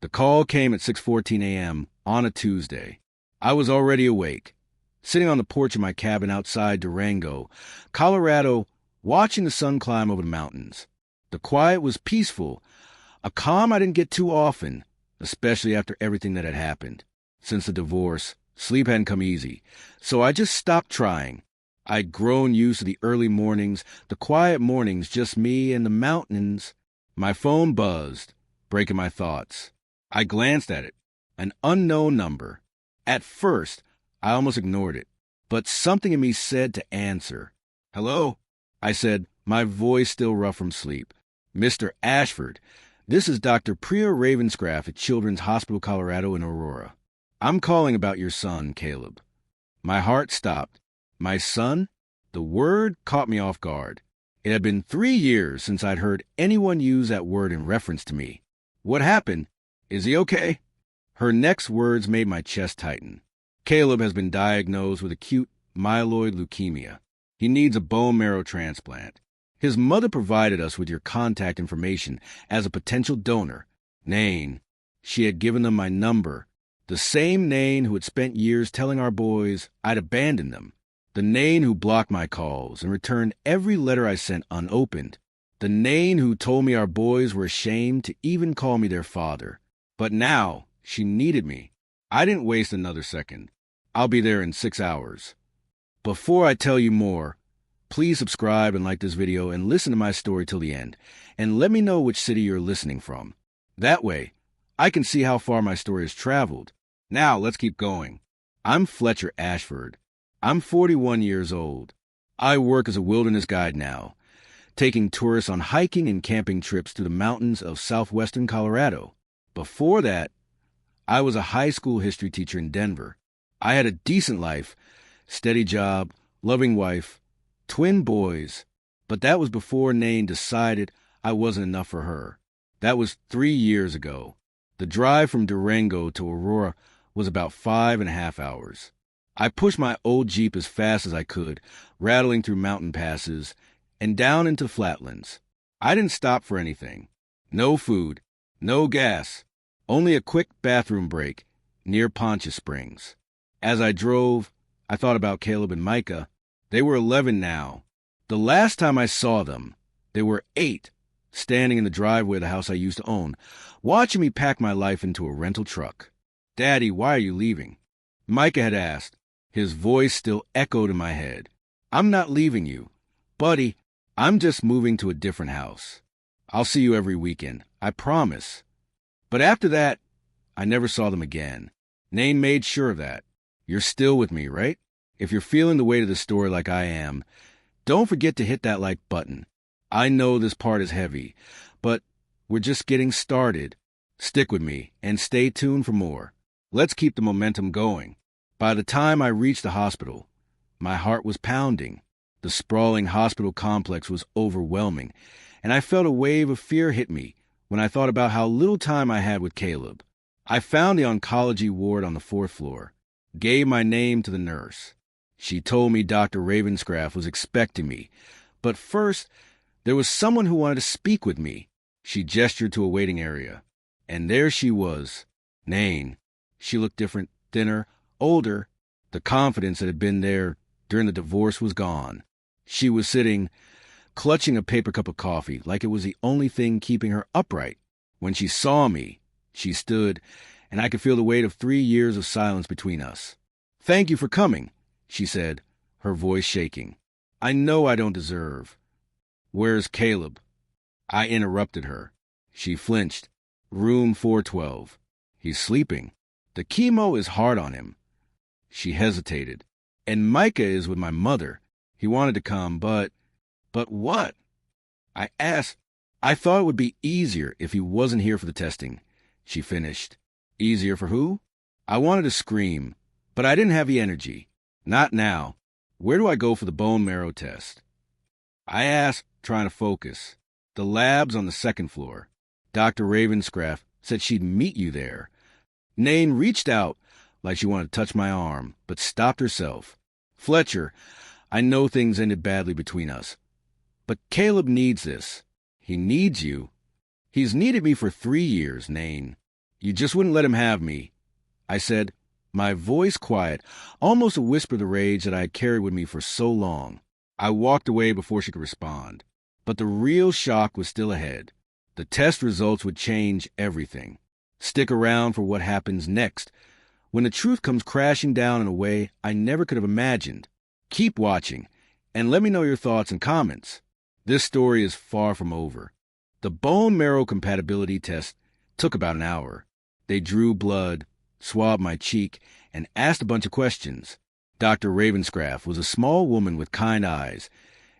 The call came at 6:14 a.m. on a Tuesday. I was already awake, sitting on the porch of my cabin outside Durango, Colorado, watching the sun climb over the mountains. The quiet was peaceful, a calm I didn't get too often, especially after everything that had happened. Since the divorce, sleep hadn't come easy, so I just stopped trying. I'd grown used to the early mornings, the quiet mornings, just me and the mountains. My phone buzzed, breaking my thoughts. I glanced at it. An unknown number. At first, I almost ignored it, but something in me said to answer. "Hello?" I said, my voice still rough from sleep. "Mr. Ashford, this is Dr. Priya Ravenscraft at Children's Hospital Colorado in Aurora. I'm calling about your son, Caleb." My heart stopped. My son? The word caught me off guard. It had been 3 years since I'd heard anyone use that word in reference to me. "What happened? Is he okay?" Her next words made my chest tighten. "Caleb has been diagnosed with acute myeloid leukemia. He needs a bone marrow transplant. His mother provided us with your contact information as a potential donor. Naen. She had given them my number. The same Naen who had spent years telling our boys I'd abandoned them. The Naen who blocked my calls and returned every letter I sent unopened. The Naen who told me our boys were ashamed to even call me their father. But now she needed me. I didn't waste another second. I'll be there in 6 hours. Before I tell you more, please subscribe and like this video and listen to my story till the end, and let me know which city you're listening from. That way, I can see how far my story has traveled. Now, let's keep going. I'm Fletcher Ashford. I'm 41 years old. I work as a wilderness guide now, taking tourists on hiking and camping trips through the mountains of southwestern Colorado. Before that, I was a high school history teacher in Denver. I had a decent life, steady job, loving wife, twin boys, but that was before Naen decided I wasn't enough for her. That was 3 years ago. The drive from Durango to Aurora was about 5.5 hours. I pushed my old Jeep as fast as I could, rattling through mountain passes and down into flatlands. I didn't stop for anything. No food, no gas, only a quick bathroom break near Poncha Springs. As I drove, I thought about Caleb and Micah. They were 11 now. The last time I saw them, they were 8, standing in the driveway of the house I used to own, watching me pack my life into a rental truck. "Daddy, why are you leaving?" Micah had asked. His voice still echoed in my head. "I'm not leaving you. Buddy, I'm just moving to a different house. I'll see you every weekend, I promise." But after that, I never saw them again. Naen made sure of that. You're still with me, right? If you're feeling the weight of the story like I am, don't forget to hit that like button. I know this part is heavy, but we're just getting started. Stick with me and stay tuned for more. Let's keep the momentum going. By the time I reached the hospital, my heart was pounding. The sprawling hospital complex was overwhelming, and I felt a wave of fear hit me when I thought about how little time I had with Caleb. I found the oncology ward on the 4th floor, gave my name to the nurse. She told me Dr. Ravenscraft was expecting me, but first, there was someone who wanted to speak with me. She gestured to a waiting area, and there she was, Naen. She looked different, thinner, older. The confidence that had been there during the divorce was gone. She was sitting, clutching a paper cup of coffee like it was the only thing keeping her upright. When she saw me, she stood, and I could feel the weight of 3 years of silence between us. "Thank you for coming," she said, her voice shaking. "I know I don't deserve." "Where's Caleb?" I interrupted her. She flinched. "Room 412. He's sleeping. The chemo is hard on him." She hesitated. "And Micah is with my mother. He wanted to come, but what?" I asked. "I thought it would be easier if he wasn't here for the testing," she finished. "Easier for who?" I wanted to scream, but I didn't have the energy. "Not now. Where do I go for the bone marrow test?" I asked, trying to focus. "The lab's on the 2nd floor. Dr. Ravenscraft said she'd meet you there." Naen reached out like she wanted to touch my arm, but stopped herself. "Fletcher, I know things ended badly between us, but Caleb needs this. He needs you. He's needed me for 3 years, Naen. You just wouldn't let him have me, I said, my voice quiet, almost a whisper of the rage that I had carried with me for so long. I walked away before she could respond. But the real shock was still ahead. The test results would change everything. Stick around for what happens next, when the truth comes crashing down in a way I never could have imagined. Keep watching, and let me know your thoughts and comments. This story is far from over. The bone marrow compatibility test took about an hour. They drew blood, swabbed my cheek, and asked a bunch of questions. Dr. Ravenscraft was a small woman with kind eyes,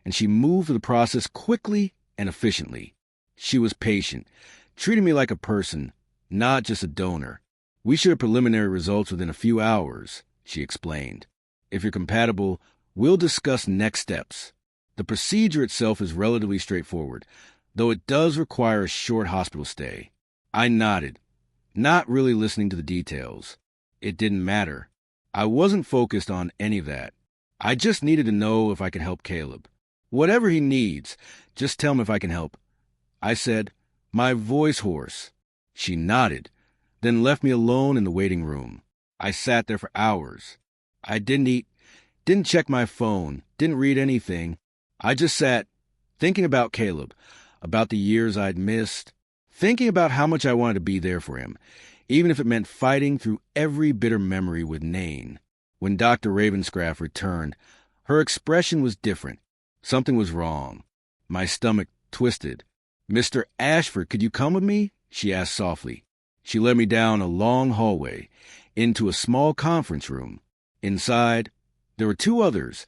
and she moved through the process quickly and efficiently. She was patient, treating me like a person, not just a donor. We shared preliminary results within a few hours, she explained. If you're compatible, we'll discuss next steps. The procedure itself is relatively straightforward, though it does require a short hospital stay. I nodded, not really listening to the details. It didn't matter. I wasn't focused on any of that. I just needed to know if I could help Caleb. Whatever he needs, just tell him if I can help, I said, my voice hoarse. She nodded, then left me alone in the waiting room. I sat there for hours. I didn't eat, didn't check my phone, didn't read anything. I just sat, thinking about Caleb, about the years I'd missed, thinking about how much I wanted to be there for him, even if it meant fighting through every bitter memory with Naen. When Dr. Ravenscraft returned, her expression was different. Something was wrong. My stomach twisted. Mr. Ashford, could you come with me? She asked softly. She led me down a long hallway, into a small conference room. Inside, there were two others,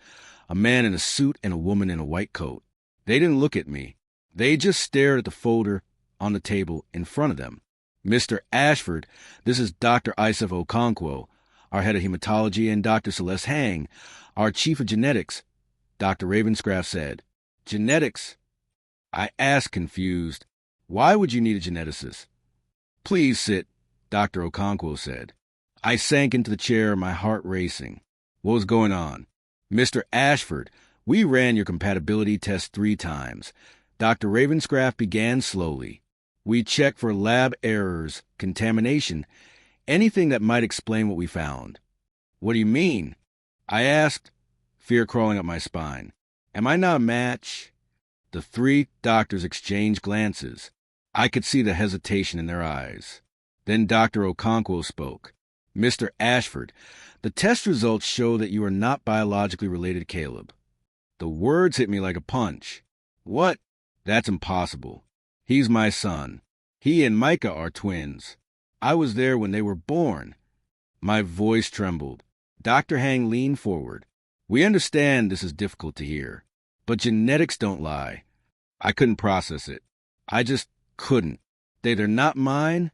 a man in a suit and a woman in a white coat. They didn't look at me. They just stared at the folder on the table in front of them. Mr. Ashford, this is Dr. Isaac Okonkwo, our head of hematology, and Dr. Celeste Hang, our chief of genetics, Dr. Ravenscraft said. Genetics? I asked, confused. Why would you need a geneticist? Please sit, Dr. Okonkwo said. I sank into the chair, my heart racing. What was going on? Mr. Ashford, we ran your compatibility test 3 times. Dr. Ravenscraft began slowly. We checked for lab errors, contamination, anything that might explain what we found. What do you mean? I asked, fear crawling up my spine. Am I not a match? The 3 doctors exchanged glances. I could see the hesitation in their eyes. Then Dr. Okonkwo spoke. Mr. Ashford, the test results show that you are not biologically related to Caleb. The words hit me like a punch. What? That's impossible. He's my son. He and Micah are twins. I was there when they were born. My voice trembled. Dr. Hang leaned forward. We understand this is difficult to hear, but genetics don't lie. I couldn't process it. I just couldn't. They're not mine?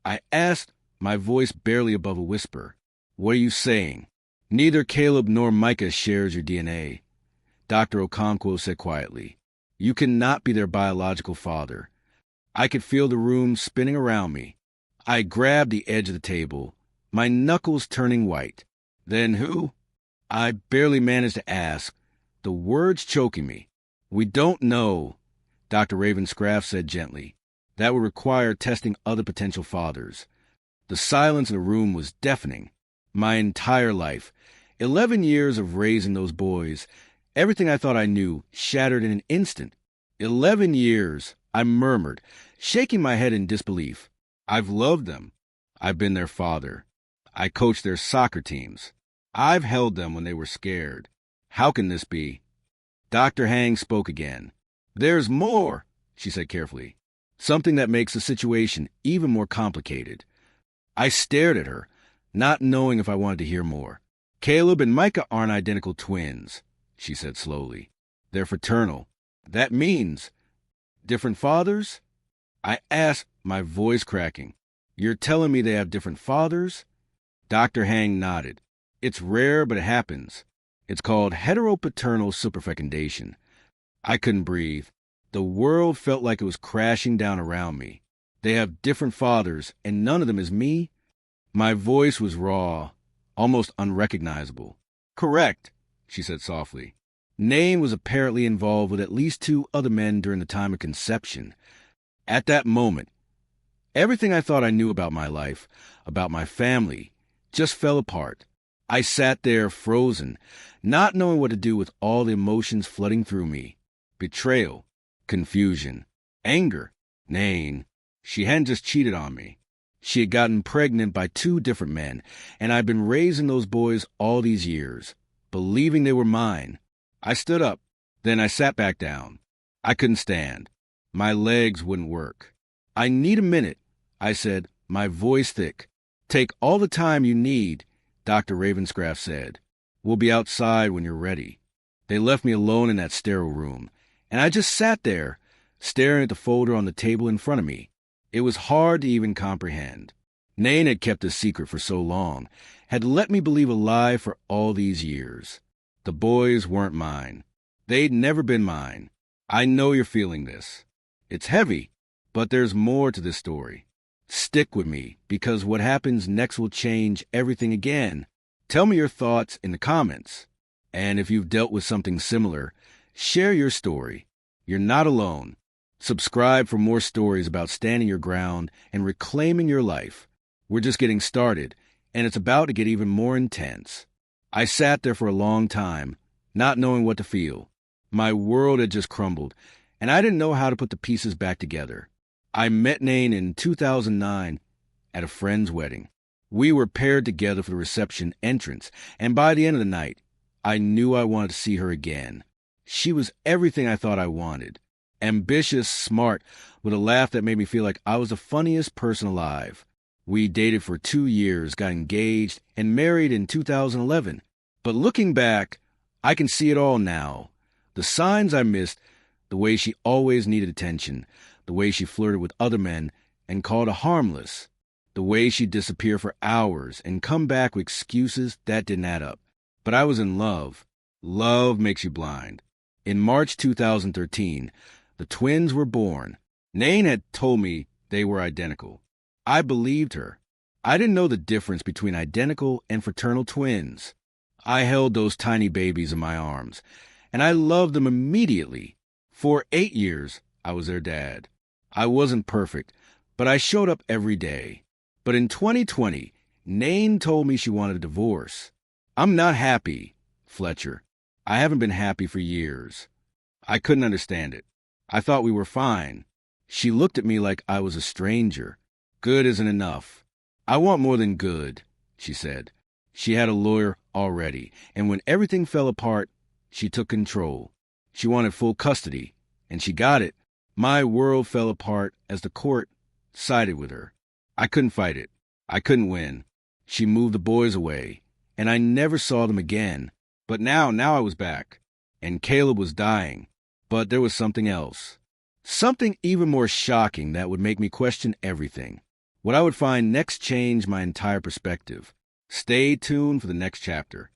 I asked, my voice barely above a whisper. What are you saying? Neither Caleb nor Micah shares your DNA, Dr. Okonkwo said quietly. You cannot be their biological father. I could feel the room spinning around me. I grabbed the edge of the table, my knuckles turning white. Then who? I barely managed to ask, the words choking me. We don't know, Dr. Ravenscraft said gently. That would require testing other potential fathers. The silence in the room was deafening. My entire life, 11 years of raising those boys, everything I thought I knew shattered in an instant. 11 years, I murmured, shaking my head in disbelief. I've loved them. I've been their father. I coached their soccer teams. I've held them when they were scared. How can this be? Dr. Hang spoke again. There's more, she said carefully. Something that makes the situation even more complicated. I stared at her, not knowing if I wanted to hear more. Caleb and Micah aren't identical twins, she said slowly. They're fraternal. That means different fathers? I asked, my voice cracking. You're telling me they have different fathers? Dr. Hang nodded. It's rare, but it happens. It's called heteropaternal superfecundation. I couldn't breathe. The world felt like it was crashing down around me. They have different fathers, and none of them is me? My voice was raw, almost unrecognizable. Correct, she said softly. Naen was apparently involved with at least 2 other men during the time of conception. At that moment, Everything I thought I knew about my life, about my family, just fell apart. I sat there frozen, not knowing what to do with all the emotions flooding through me. Betrayal, confusion, anger. Nain. She hadn't just cheated on me. She had gotten pregnant by 2 different men, and I'd been raising those boys all these years, believing they were mine. I stood up. Then I sat back down. I couldn't stand. My legs wouldn't work. "I need a minute," I said, my voice thick. "Take all the time you need," Dr. Ravenscraft said. "We'll be outside when you're ready." They left me alone in that sterile room, and I just sat there, staring at the folder on the table in front of me. It was hard to even comprehend. Nain had kept this secret for so long, had let me believe a lie for all these years. The boys weren't mine. They'd never been mine. I know you're feeling this. It's heavy, but there's more to this story. Stick with me, because what happens next will change everything again. Tell me your thoughts in the comments. And if you've dealt with something similar, share your story. You're not alone. Subscribe for more stories about standing your ground and reclaiming your life. We're just getting started, and it's about to get even more intense. I sat there for a long time, not knowing what to feel. My world had just crumbled, and I didn't know how to put the pieces back together. I met Nain in 2009 at a friend's wedding. We were paired together for the reception entrance, and by the end of the night, I knew I wanted to see her again. She was everything I thought I wanted. Ambitious, smart, with a laugh that made me feel like I was the funniest person alive. We dated for 2 years, got engaged, and married in 2011. But looking back, I can see it all now. The signs I missed, the way she always needed attention, the way she flirted with other men and called her harmless, the way she'd disappear for hours and come back with excuses that didn't add up. But I was in love. Love makes you blind. In March 2013, the twins were born. Nain had told me they were identical. I believed her. I didn't know the difference between identical and fraternal twins. I held those tiny babies in my arms, and I loved them immediately. For 8 years, I was their dad. I wasn't perfect, but I showed up every day. But in 2020, Nain told me she wanted a divorce. "I'm not happy, Fletcher. I haven't been happy for years." I couldn't understand it. I thought we were fine. She looked at me like I was a stranger. "Good isn't enough. I want more than good," she said. She had a lawyer already, and when everything fell apart, she took control. She wanted full custody, and she got it. My world fell apart as the court sided with her. I couldn't fight it. I couldn't win. She moved the boys away, and I never saw them again. But now I was back, and Caleb was dying. But there was something else. Something even more shocking that would make me question everything. What I would find next changed my entire perspective. Stay tuned for the next chapter.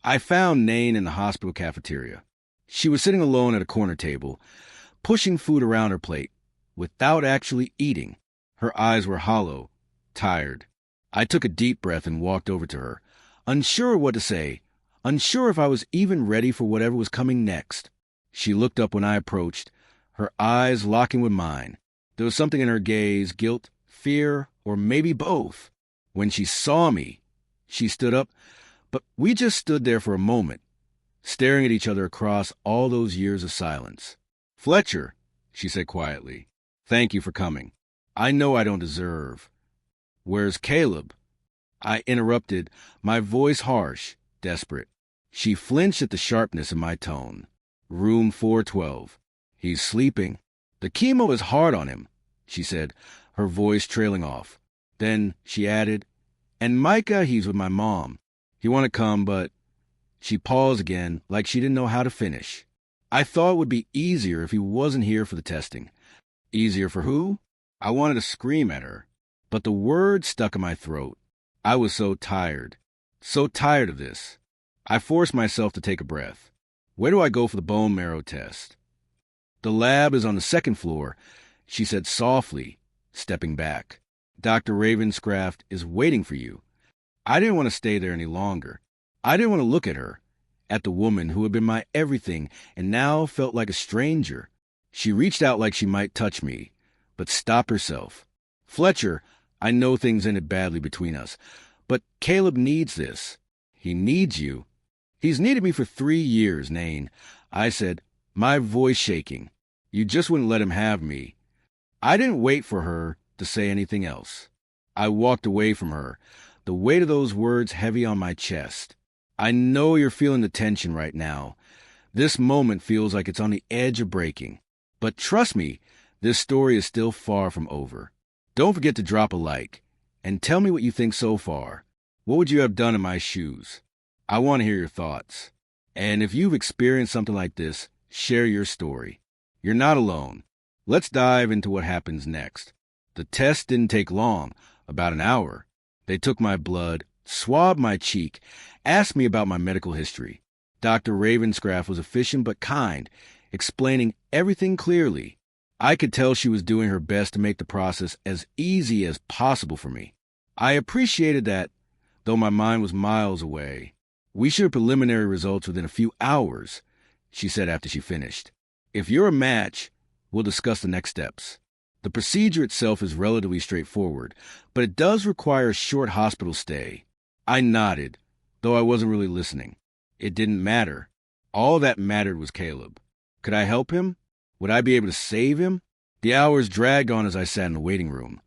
I found Nain in the hospital cafeteria. She was sitting alone at a corner table, pushing food around her plate, without actually eating. Her eyes were hollow, tired. I took a deep breath and walked over to her, unsure what to say, unsure if I was even ready for whatever was coming next. She looked up when I approached, her eyes locking with mine. There was something in her gaze, guilt, fear, or maybe both. When she saw me, she stood up, but we just stood there for a moment, staring at each other across all those years of silence. "Fletcher," she said quietly, "thank you for coming. I know I don't deserve." "Where's Caleb?" I interrupted, my voice harsh, desperate. She flinched at the sharpness in my tone. "Room 412. He's sleeping. The chemo is hard on him," she said, her voice trailing off. Then she added, "And Micah, he's with my mom. He wanted to come, but..." She paused again, like she didn't know how to finish. "I thought it would be easier if he wasn't here for the testing." Easier for who? I wanted to scream at her, but the words stuck in my throat. I was so tired of this. I forced myself to take a breath. "Where do I go for the bone marrow test?" "The lab is on the 2nd floor," she said softly, stepping back. "Dr. Ravenscraft is waiting for you." I didn't want to stay there any longer. I didn't want to look at her, at the woman who had been my everything and now felt like a stranger. She reached out like she might touch me, but stopped herself. Fletcher, I know things ended badly between us, but Caleb needs this. He needs you. He's needed me for 3 years, Naen. I said, my voice shaking. You just wouldn't let him have me. I didn't wait for her to say anything else. I walked away from her, the weight of those words heavy on my chest. I know you're feeling the tension right now. This moment feels like it's on the edge of breaking. But trust me, this story is still far from over. Don't forget to drop a like, and tell me what you think so far. What would you have done in my shoes? I want to hear your thoughts. And if you've experienced something like this, share your story. You're not alone. Let's dive into what happens next. The test didn't take long, about an hour. They took my blood, swabbed my cheek, asked me about my medical history. Dr. Ravenscraft was efficient but kind, explaining everything clearly. I could tell she was doing her best to make the process as easy as possible for me. I appreciated that, though my mind was miles away. We should have preliminary results within a few hours, she said after she finished. If you're a match, we'll discuss the next steps. The procedure itself is relatively straightforward, but it does require a short hospital stay. I nodded, though I wasn't really listening. It didn't matter. All that mattered was Caleb. Could I help him? Would I be able to save him? The hours dragged on as I sat in the waiting room,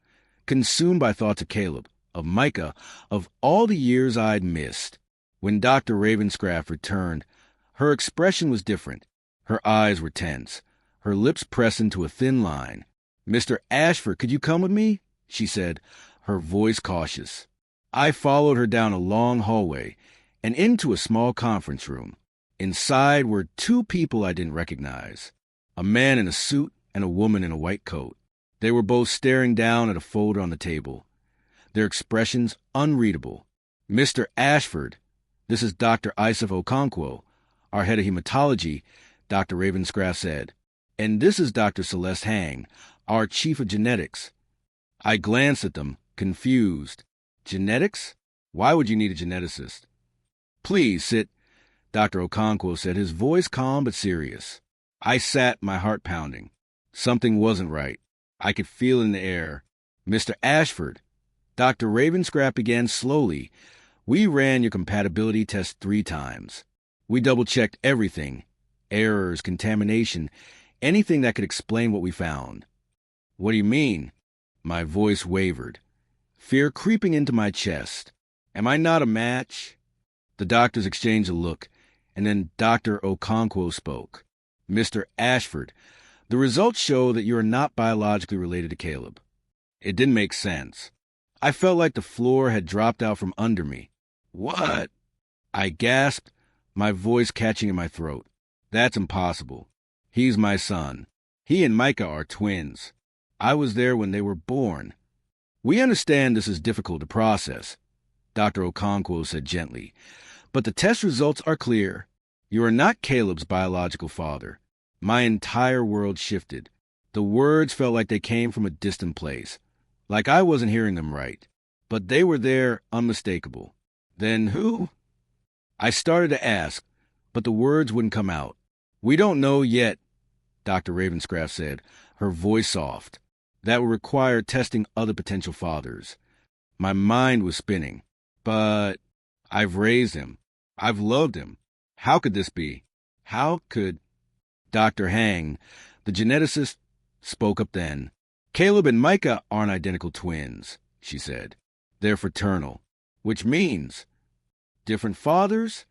consumed by thoughts of Caleb, of Micah, of all the years I'd missed. When Dr. Ravenscraft returned, her expression was different. Her eyes were tense, her lips pressed into a thin line. Mr. Ashford, could you come with me? She said, her voice cautious. I followed her down a long hallway and into a small conference room. Inside were 2 people I didn't recognize, a man in a suit and a woman in a white coat. They were both staring down at a folder on the table, their expressions unreadable. Mr. Ashford, this is Dr. Isaac Okonkwo, our head of hematology, Dr. Ravenscraft said. And this is Dr. Celeste Hang, our chief of genetics. I glanced at them, confused. Genetics? Why would you need a geneticist? Please sit, Dr. Okonkwo said, his voice calm but serious. I sat, my heart pounding. Something wasn't right. I could feel it in the air. Mr. Ashford, Dr. Ravenscraft began slowly. We ran your compatibility test 3 times. We double-checked everything. Errors, contamination, anything that could explain what we found. What do you mean? My voice wavered, fear creeping into my chest. Am I not a match? The doctors exchanged a look, and then Dr. Okonkwo spoke. Mr. Ashford, the results show that you are not biologically related to Caleb. It didn't make sense. I felt like the floor had dropped out from under me. What? I gasped, my voice catching in my throat. That's impossible. He's my son. He and Micah are twins. I was there when they were born. We understand this is difficult to process, Dr. Okonkwo said gently, but the test results are clear. You are not Caleb's biological father. My entire world shifted. The words felt like they came from a distant place, like I wasn't hearing them right, but they were there, unmistakable. Then who? I started to ask, but the words wouldn't come out. We don't know yet, Dr. Ravenscraft said, her voice soft. That would require testing other potential fathers. My mind was spinning. But I've raised him. I've loved him. How could this be? How could... Dr. Hang, the geneticist, spoke up then. Caleb and Micah aren't identical twins, she said. They're fraternal, which means... Different fathers?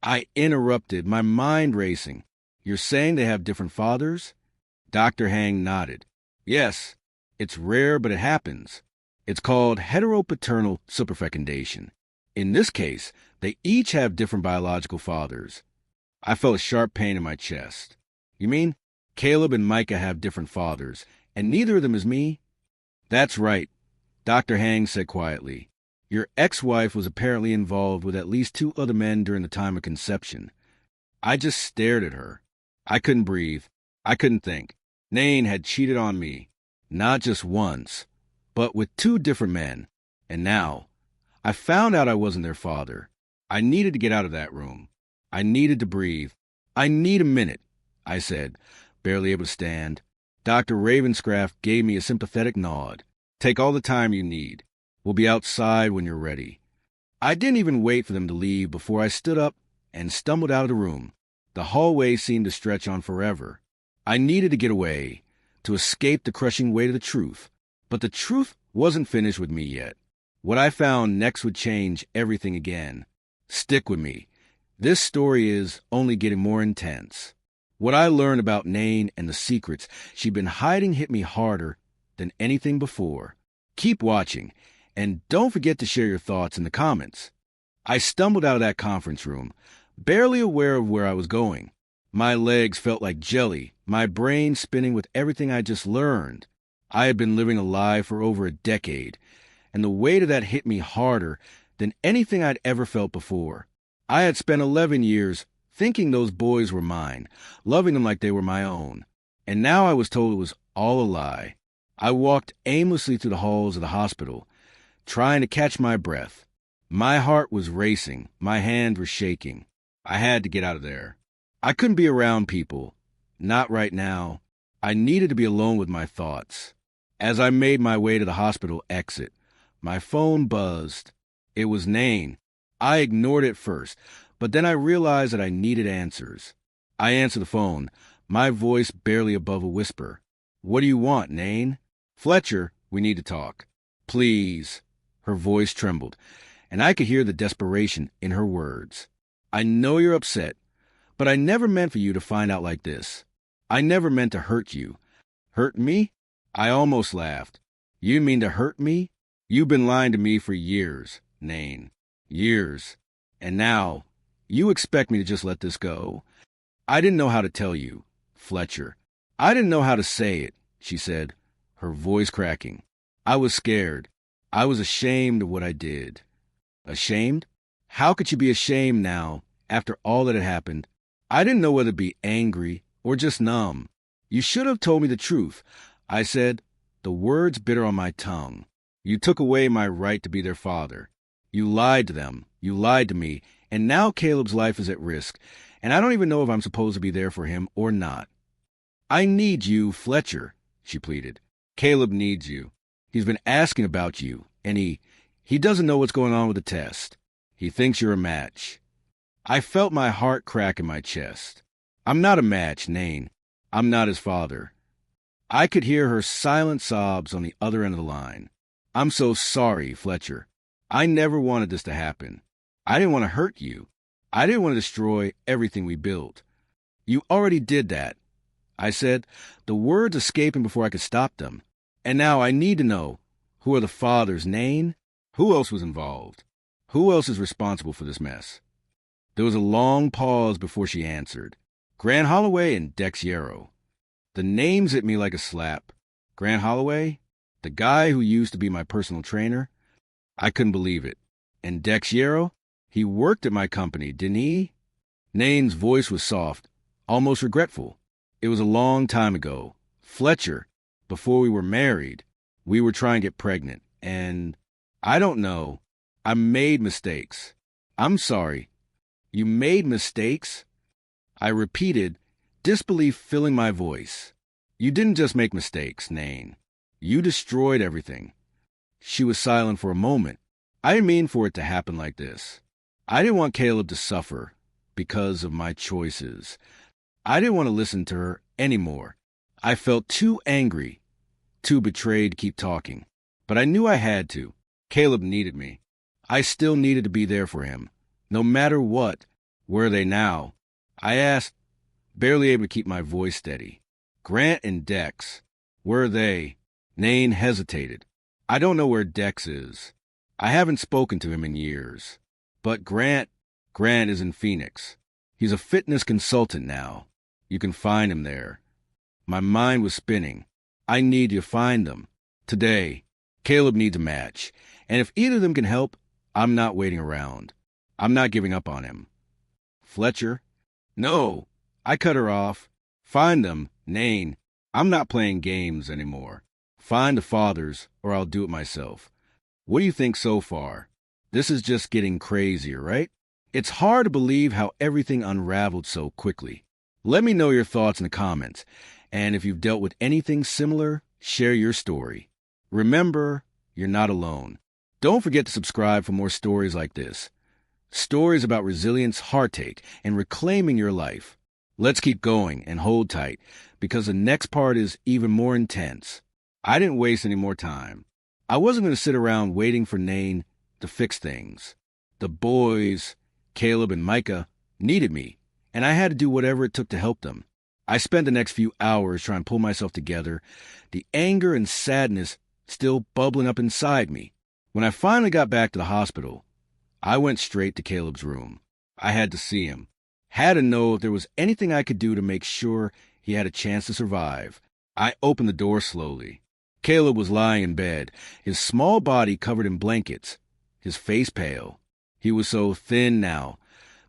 I interrupted, my mind racing. You're saying they have different fathers? Dr. Hang nodded. Yes, it's rare, but it happens. It's called heteropaternal superfecundation. In this case, they each have different biological fathers. I felt a sharp pain in my chest. You mean Caleb and Micah have different fathers, and neither of them is me? That's right, Dr. Hang said quietly. Your ex-wife was apparently involved with at least 2 other men during the time of conception. I just stared at her. I couldn't breathe. I couldn't think. Naen had cheated on me, not just once, but with 2 different men. And now, I found out I wasn't their father. I needed to get out of that room. I needed to breathe. I need a minute, I said, barely able to stand. Dr. Ravenscraft gave me a sympathetic nod. Take all the time you need. We'll be outside when you're ready. I didn't even wait for them to leave before I stood up and stumbled out of the room. The hallway seemed to stretch on forever. I needed to get away, to escape the crushing weight of the truth. But the truth wasn't finished with me yet. What I found next would change everything again. Stick with me. This story is only getting more intense. What I learned about Naen and the secrets she'd been hiding hit me harder than anything before. Keep watching, and don't forget to share your thoughts in the comments. I stumbled out of that conference room, barely aware of where I was going. My legs felt like jelly, my brain spinning with everything I just learned. I had been living a lie for over a decade, and the weight of that hit me harder than anything I'd ever felt before. I had spent 11 years thinking those boys were mine, loving them like they were my own. And now I was told it was all a lie. I walked aimlessly through the halls of the hospital, trying to catch my breath. My heart was racing, my hands were shaking. I had to get out of there. I couldn't be around people. Not right now. I needed to be alone with my thoughts. As I made my way to the hospital exit, my phone buzzed. It was Naen. I ignored it first, but then I realized that I needed answers. I answered the phone, my voice barely above a whisper. "What do you want, Naen?" "Fletcher, we need to talk." "Please." Her voice trembled, and I could hear the desperation in her words. "I know you're upset, but I never meant for you to find out like this. I never meant to hurt you." "Hurt me?" I almost laughed. "You mean to hurt me? You've been lying to me for years, Naen. Years. And now, you expect me to just let this go?" "I didn't know how to tell you, Fletcher. I didn't know how to say it," she said, her voice cracking. "I was scared. I was ashamed of what I did." "Ashamed? How could you be ashamed now, after all that had happened?" I didn't know whether to be angry or just numb. "You should have told me the truth," I said, the words bitter on my tongue. "You took away my right to be their father. You lied to them. You lied to me. And now Caleb's life is at risk, and I don't even know if I'm supposed to be there for him or not." "I need you, Fletcher," she pleaded. "Caleb needs you. He's been asking about you, and he doesn't know what's going on with the test. He thinks you're a match." I felt my heart crack in my chest. "I'm not a match, Naen. I'm not his father." I could hear her silent sobs on the other end of the line. "I'm so sorry, Fletcher. I never wanted this to happen. I didn't want to hurt you. I didn't want to destroy everything we built." "You already did that," I said, the words escaping before I could stop them. "And now I need to know, who are the fathers, Naen? Who else was involved? Who else is responsible for this mess?" There was a long pause before she answered. "Grant Holloway and Dex Yarrow." The names hit me like a slap. Grant Holloway? The guy who used to be my personal trainer? I couldn't believe it. And Dex Yarrow? He worked at my company, didn't he? Naen's voice was soft, almost regretful. "It was a long time ago. Fletcher, before we were married, we were trying to get pregnant, and I don't know. I made mistakes. I'm sorry." "You made mistakes?" I repeated, disbelief filling my voice. "You didn't just make mistakes, Naen. You destroyed everything." She was silent for a moment. "I didn't mean for it to happen like this. I didn't want Caleb to suffer because of my choices. I didn't want to listen to her anymore. I felt too angry, too betrayed to keep talking. But I knew I had to. Caleb needed me. I still needed to be there for him. No matter what. Where are they now?" I asked, barely able to keep my voice steady. "Grant and Dex. Where are they?" Naen hesitated. "I don't know where Dex is. I haven't spoken to him in years. But Grant is in Phoenix. He's a fitness consultant now. You can find him there." My mind was spinning. I need to find them. Today. Caleb needs a match. And if either of them can help, I'm not waiting around. I'm not giving up on him. "Fletcher?" "No." I cut her off. "Find them, Naen. I'm not playing games anymore. Find the fathers, or I'll do it myself. What do you think so far? This is just getting crazier, right? It's hard to believe how everything unraveled so quickly. Let me know your thoughts in the comments. And if you've dealt with anything similar, share your story. Remember, you're not alone. Don't forget to subscribe for more stories like this. Stories about resilience, heartache, and reclaiming your life. Let's keep going and hold tight, because the next part is even more intense. I didn't waste any more time. I wasn't going to sit around waiting for Naen to fix things. The boys, Caleb and Micah, needed me, and I had to do whatever it took to help them. I spent the next few hours trying to pull myself together, the anger and sadness still bubbling up inside me. When I finally got back to the hospital, I went straight to Caleb's room. I had to see him. Had to know if there was anything I could do to make sure he had a chance to survive. I opened the door slowly. Caleb was lying in bed, his small body covered in blankets, his face pale. He was so thin now,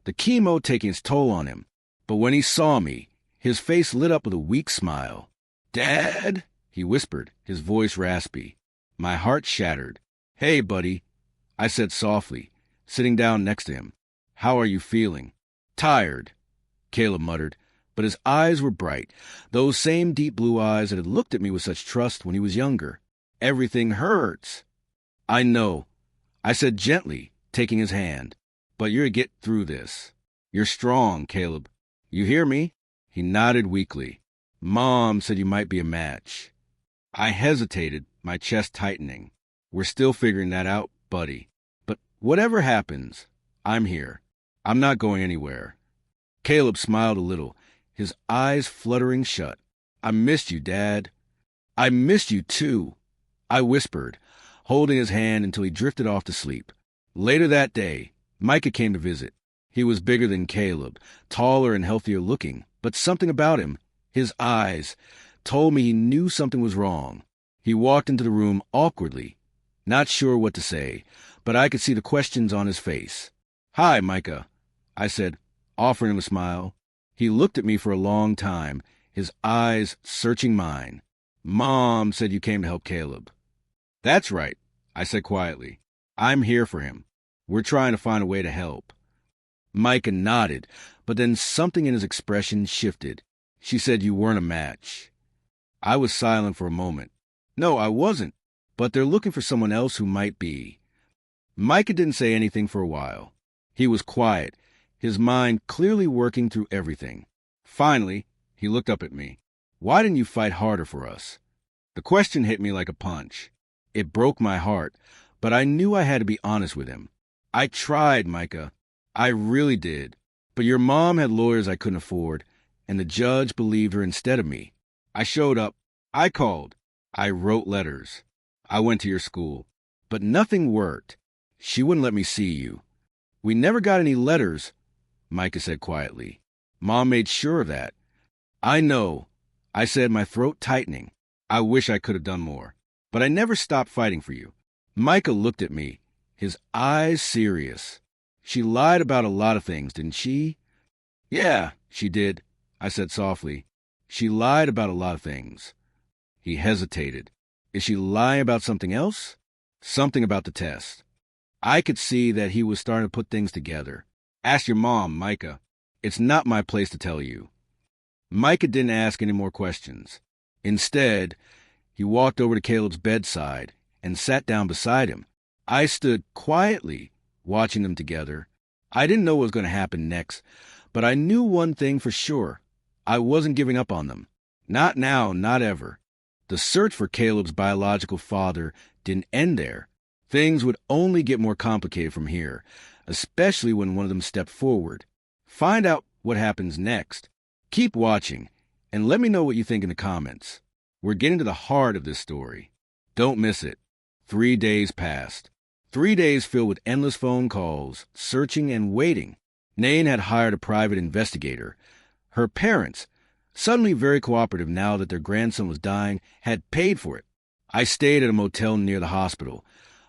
the chemo taking its toll on him. But when he saw me, his face lit up with a weak smile. "Dad," he whispered, his voice raspy. My heart shattered. "Hey, buddy," I said softly, sitting down next to him. "How are you feeling?" "Tired," Caleb muttered, but his eyes were bright, those same deep blue eyes that had looked at me with such trust when he was younger. "Everything hurts." "I know," I said gently, taking his hand, "but you'll get through this. You're strong, Caleb. You hear me?" He nodded weakly. "Mom said you might be a match." I hesitated, my chest tightening. "We're still figuring that out, buddy. But whatever happens, I'm here. I'm not going anywhere." Caleb smiled a little, his eyes fluttering shut. "I missed you, Dad." "I missed you, too," I whispered, holding his hand until he drifted off to sleep. Later that day, Micah came to visit. He was bigger than Caleb, taller and healthier looking, but something about him, his eyes, told me he knew something was wrong. He walked into the room awkwardly, not sure what to say, but I could see the questions on his face. "Hi, Micah," I said, offering him a smile. He looked at me for a long time, his eyes searching mine. "Mom said you came to help Caleb." "That's right," I said quietly. "I'm here for him. We're trying to find a way to help." Micah nodded, but then something in his expression shifted. "She said you weren't a match." I was silent for a moment. "No, I wasn't, but they're looking for someone else who might be." Micah didn't say anything for a while. He was quiet, his mind clearly working through everything. Finally, he looked up at me. "Why didn't you fight harder for us?" The question hit me like a punch. It broke my heart, but I knew I had to be honest with him. "I tried, Micah. I really did. But your mom had lawyers I couldn't afford, and the judge believed her instead of me. I showed up. I called. I wrote letters. I went to your school. But nothing worked. She wouldn't let me see you." "We never got any letters," Micah said quietly. "Mom made sure of that." "I know," I said, my throat tightening. "I wish I could have done more. But I never stopped fighting for you." Micah looked at me, his eyes serious. "She lied about a lot of things, didn't she?" "Yeah, she did," I said softly. "She lied about a lot of things." He hesitated. "Is she lying about something else?" "Something about the test." I could see that he was starting to put things together. "Ask your mom, Micah. It's not my place to tell you." Micah didn't ask any more questions. Instead, he walked over to Caleb's bedside and sat down beside him. I stood quietly, watching them together. I didn't know what was going to happen next, but I knew one thing for sure. I wasn't giving up on them. Not now, not ever. The search for Caleb's biological father didn't end there. Things would only get more complicated from here, especially when one of them stepped forward. Find out what happens next. Keep watching, and let me know what you think in the comments. We're getting to the heart of this story. Don't miss it. 3 days passed. 3 days filled with endless phone calls, searching and waiting. Naen had hired a private investigator. Her parents, suddenly very cooperative now that their grandson was dying, had paid for it. I stayed at a motel near the hospital.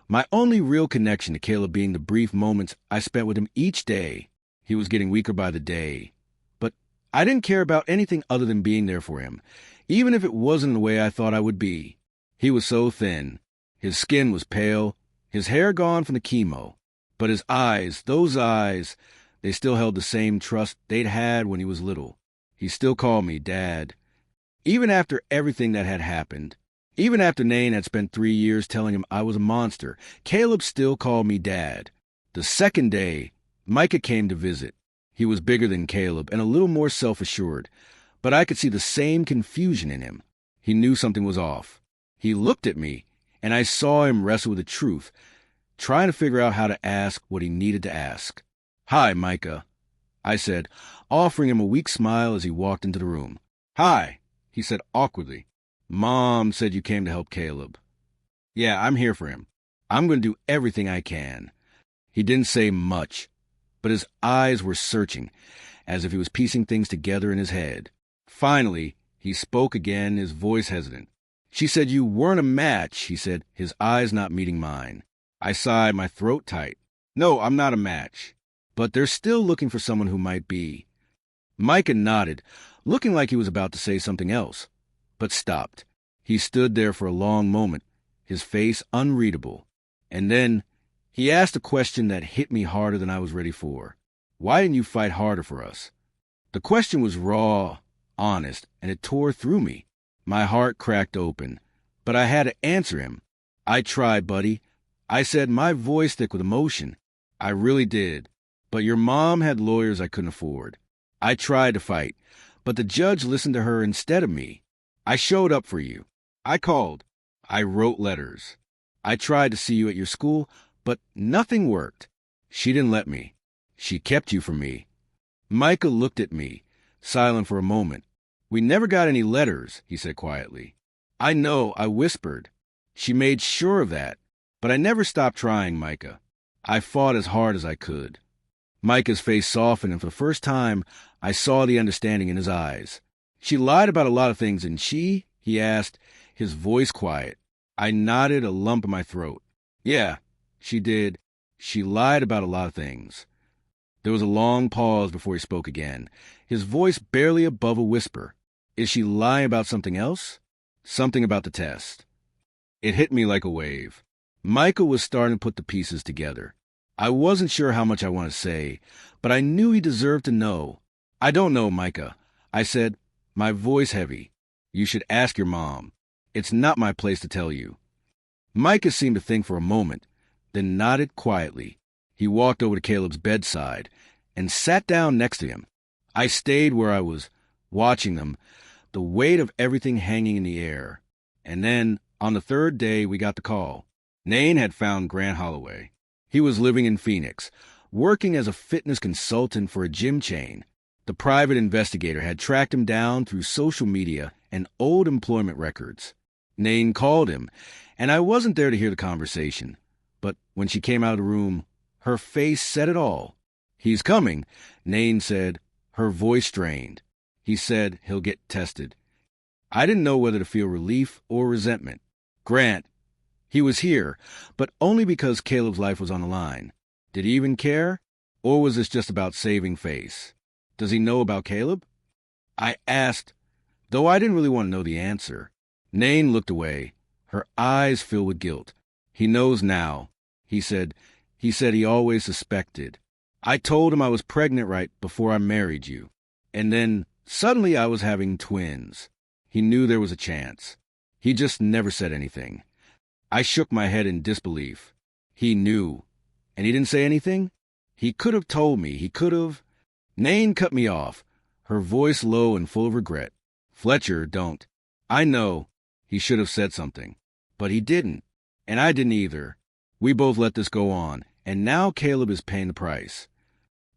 My only real connection to Caleb being the brief moments I spent with him each day. He was getting weaker by the day. But I didn't care about anything other than being there for him, even if it wasn't the way I thought I would be. He was so thin. His skin was pale, his hair gone from the chemo. But his eyes, those eyes, they still held the same trust they'd had when he was little. He still called me Dad. Even after everything that had happened, Even after Naen had spent 3 years telling him I was a monster, Caleb still called me Dad. The second day, Micah came to visit. He was bigger than Caleb and a little more self-assured, but I could see the same confusion in him. He knew something was off. He looked at me, and I saw him wrestle with the truth, trying to figure out how to ask what he needed to ask. "Hi, Micah," I said, offering him a weak smile as he walked into the room. "Hi," he said awkwardly. "Mom said you came to help Caleb." "Yeah, I'm here for him. I'm going to do everything I can." He didn't say much, but his eyes were searching, as if he was piecing things together in his head. Finally, he spoke again, his voice hesitant. "She said you weren't a match," he said, his eyes not meeting mine. I sighed, my throat tight. "No, I'm not a match. But they're still looking for someone who might be." Micah nodded, looking like he was about to say something else, but stopped. He stood there for a long moment, his face unreadable. And then he asked a question that hit me harder than I was ready for. "Why didn't you fight harder for us?" The question was raw, honest, and it tore through me. My heart cracked open, but I had to answer him. "I tried, buddy," I said, my voice thick with emotion. "I really did. But your mom had lawyers I couldn't afford. I tried to fight, but the judge listened to her instead of me. I showed up for you. I called. I wrote letters. I tried to see you at your school, but nothing worked. She didn't let me. She kept you from me." Micah looked at me, silent for a moment. "We never got any letters," he said quietly. "I know," I whispered. "She made sure of that. But I never stopped trying, Micah. I fought as hard as I could." Micah's face softened, and for the first time, I saw the understanding in his eyes. "She lied about a lot of things, didn't she?" he asked, his voice quiet. I nodded, a lump in my throat. "Yeah, she did. She lied about a lot of things." There was a long pause before he spoke again, his voice barely above a whisper. "Is she lying about something else?" "Something about the test." It hit me like a wave. Micah was starting to put the pieces together. I wasn't sure how much I wanted to say, but I knew he deserved to know. "I don't know, Micah," I said, my voice heavy. "You should ask your mom. It's not my place to tell you." Micah seemed to think for a moment, then nodded quietly. He walked over to Caleb's bedside and sat down next to him. I stayed where I was, watching them, the weight of everything hanging in the air. And then, on the third day, we got the call. Naen had found Grant Holloway. He was living in Phoenix, working as a fitness consultant for a gym chain. The private investigator had tracked him down through social media and old employment records. Naen called him, and I wasn't there to hear the conversation. But when she came out of the room, her face said it all. "He's coming," Naen said, her voice strained. "He said he'll get tested." I didn't know whether to feel relief or resentment. Grant, he was here, but only because Caleb's life was on the line. Did he even care? Or was this just about saving face? Does he know about Caleb? I asked, though I didn't really want to know the answer. Naen looked away, her eyes filled with guilt. "He knows now," he said. "He said he always suspected. I told him I was pregnant right before I married you. And then suddenly I was having twins. He knew there was a chance. He just never said anything." I shook my head in disbelief. He knew. And he didn't say anything? He could have told me. He could have. Naen cut me off, her voice low and full of regret. "Fletcher, don't. I know. He should have said something. But he didn't. And I didn't either. We both let this go on. And now Caleb is paying the price."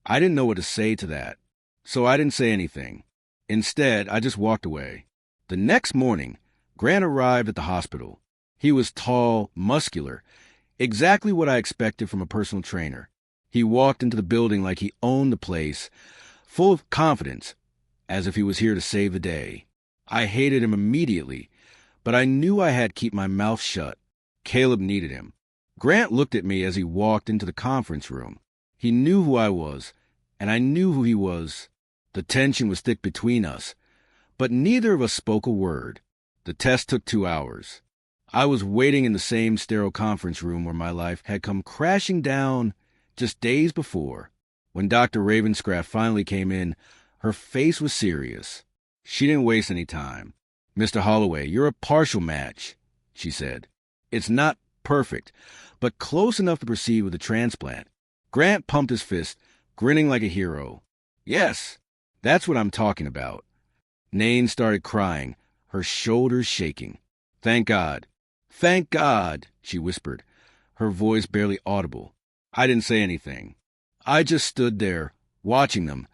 I didn't know what to say to that. So I didn't say anything. Instead, I just walked away. The next morning, Grant arrived at the hospital. He was tall, muscular, exactly what I expected from a personal trainer. He walked into the building like he owned the place, full of confidence, as if he was here to save the day. I hated him immediately, but I knew I had to keep my mouth shut. Caleb needed him. Grant looked at me as he walked into the conference room. He knew who I was, and I knew who he was. The tension was thick between us, but neither of us spoke a word. The test took 2 hours. I was waiting in the same sterile conference room where my life had come crashing down just days before. When Dr. Ravenscraft finally came in, her face was serious. She didn't waste any time. "Mr. Holloway, you're a partial match." she said. It's not perfect, but close enough to proceed with the transplant. Grant pumped his fist, grinning like a hero. Yes, that's what I'm talking about. Naen started crying, her shoulders shaking. Thank God. Thank God, she whispered, her voice barely audible. I didn't say anything. I just stood there, watching them,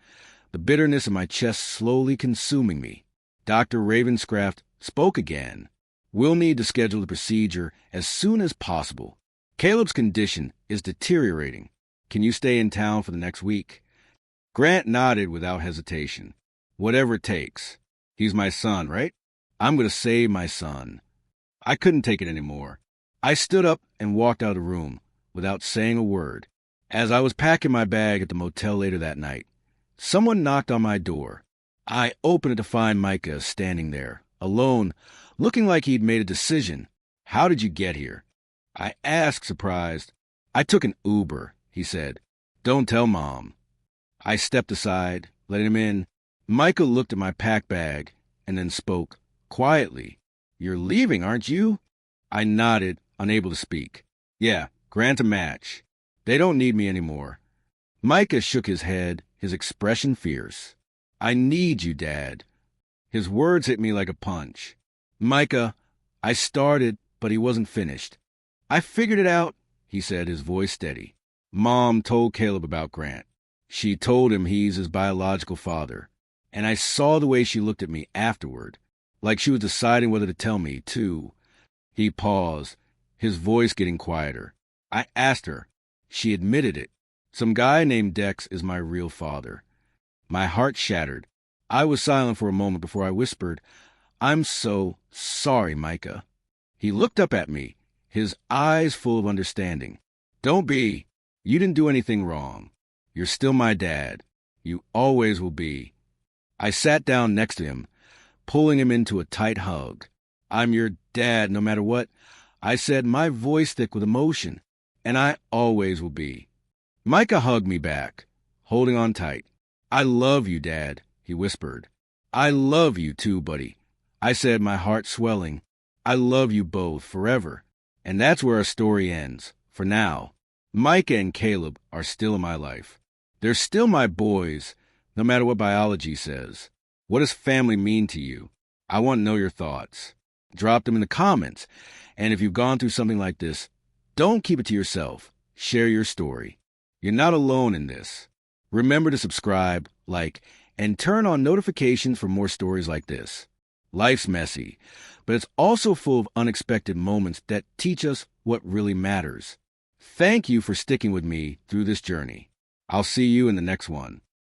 the bitterness in my chest slowly consuming me. Dr. Ravenscraft spoke again. We'll need to schedule the procedure as soon as possible. Caleb's condition is deteriorating. Can you stay in town for the next week? Grant nodded without hesitation. Whatever it takes. He's my son, right? I'm going to save my son. I couldn't take it anymore. I stood up and walked out of the room without saying a word. As I was packing my bag at the motel later that night, someone knocked on my door. I opened it to find Micah standing there, alone, looking like he'd made a decision. How did you get here? I asked, surprised. I took an Uber, he said. Don't tell Mom. I stepped aside, letting him in. Micah looked at my pack bag and then spoke, quietly. You're leaving, aren't you? I nodded, unable to speak. Yeah, grant a match. They don't need me anymore. Micah shook his head, his expression fierce. I need you, Dad. His words hit me like a punch. Micah, I started, but he wasn't finished. I figured it out, he said, his voice steady. Mom told Caleb about Grant. She told him he's his biological father. And I saw the way she looked at me afterward, like she was deciding whether to tell me, too. He paused, his voice getting quieter. I asked her. She admitted it. Some guy named Dex is my real father. My heart shattered. I was silent for a moment before I whispered, I'm so sorry, Micah. He looked up at me, his eyes full of understanding. Don't be. You didn't do anything wrong. You're still my dad. You always will be. I sat down next to him, pulling him into a tight hug. I'm your dad no matter what. I said, my voice thick with emotion, and I always will be. Micah hugged me back, holding on tight. I love you, Dad, he whispered. I love you too, buddy. I said, my heart swelling. I love you both forever. And that's where our story ends, for now. Micah and Caleb are still in my life. They're still my boys, no matter what biology says. What does family mean to you? I want to know your thoughts. Drop them in the comments. And if you've gone through something like this, don't keep it to yourself. Share your story. You're not alone in this. Remember to subscribe, like, and turn on notifications for more stories like this. Life's messy, but it's also full of unexpected moments that teach us what really matters. Thank you for sticking with me through this journey. I'll see you in the next one.